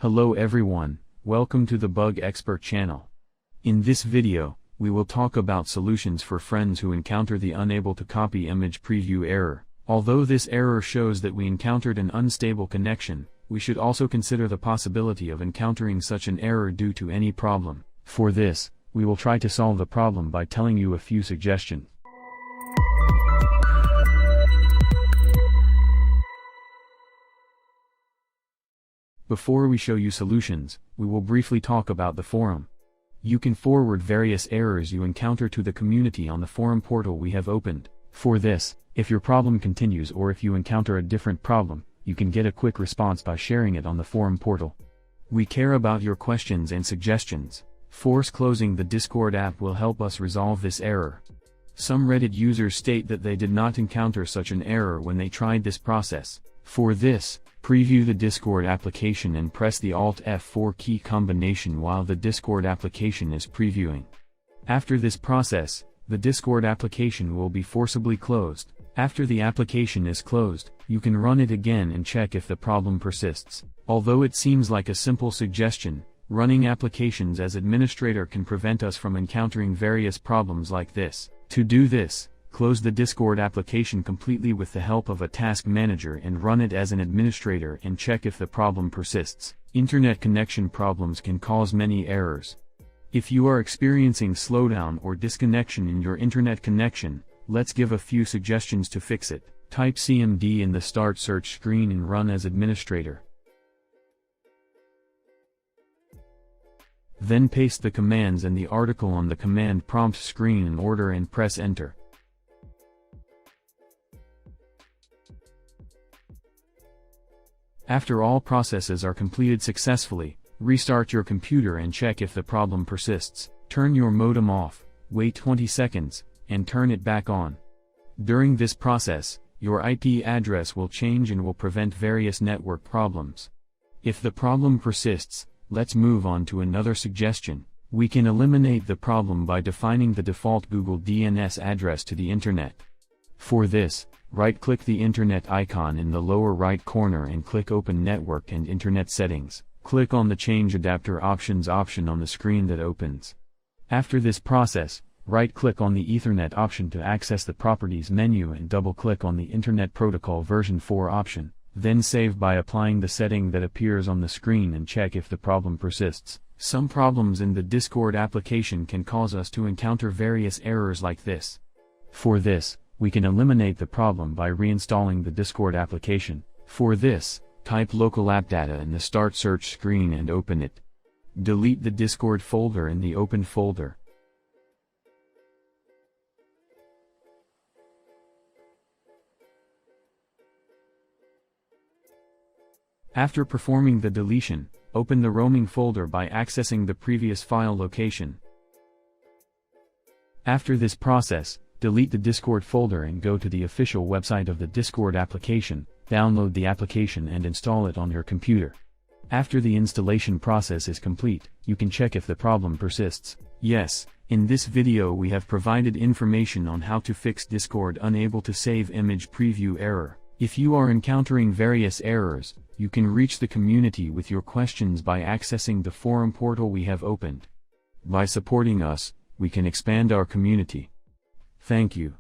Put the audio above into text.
Hello everyone, welcome to the Bug Expert channel. In this video, we will talk about solutions for friends who encounter the unable to copy image preview error. Although this error shows that we encountered an unstable connection, we should also consider the possibility of encountering such an error due to any problem. For this, we will try to solve the problem by telling you a few suggestions. Before we show you solutions, we will briefly talk about the forum. You can forward various errors you encounter to the community on the forum portal we have opened. For this, if your problem continues or if you encounter a different problem, you can get a quick response by sharing it on the forum portal. We care about your questions and suggestions. Force closing the Discord app will help us resolve this error. Some Reddit users state that they did not encounter such an error when they tried this process. For this, preview the Discord application and press the Alt F4 key combination while the Discord application is previewing. After this process, the Discord application will be forcibly closed. After the application is closed, you can run it again and check if the problem persists. Although it seems like a simple suggestion, running applications as administrator can prevent us from encountering various problems like this. To do this, close the Discord application completely with the help of a task manager and run it as an administrator and check if the problem persists. Internet connection problems can cause many errors. If you are experiencing slowdown or disconnection in your internet connection, let's give a few suggestions to fix it. Type CMD in the start search screen and run as administrator. Then paste the commands and the article on the command prompt screen in order and press enter. After all processes are completed successfully, restart your computer and check if the problem persists. Turn your modem off, wait 20 seconds, and turn it back on. During this process, your IP address will change and will prevent various network problems. If the problem persists, let's move on to another suggestion. We can eliminate the problem by defining the default Google DNS address to the internet. For this, right-click the Internet icon in the lower right corner and click Open Network and Internet Settings. Click on the Change Adapter Options option on the screen that opens. After this process, right-click on the Ethernet option to access the Properties menu and double-click on the Internet Protocol version 4 option. Then save by applying the setting that appears on the screen and check if the problem persists. Some problems in the Discord application can cause us to encounter various errors like this. For this, we can eliminate the problem by reinstalling the Discord application. For this, type local app data in the start search screen and open it. Delete the Discord folder in the open folder. After performing the deletion, open the roaming folder by accessing the previous file location. After this process, delete the Discord folder and go to the official website of the Discord application, download the application and install it on your computer. After the installation process is complete, you can check if the problem persists. Yes, in this video we have provided information on how to fix Discord unable to save image preview error. If you are encountering various errors, you can reach the community with your questions by accessing the forum portal we have opened. By supporting us, we can expand our community. Thank you.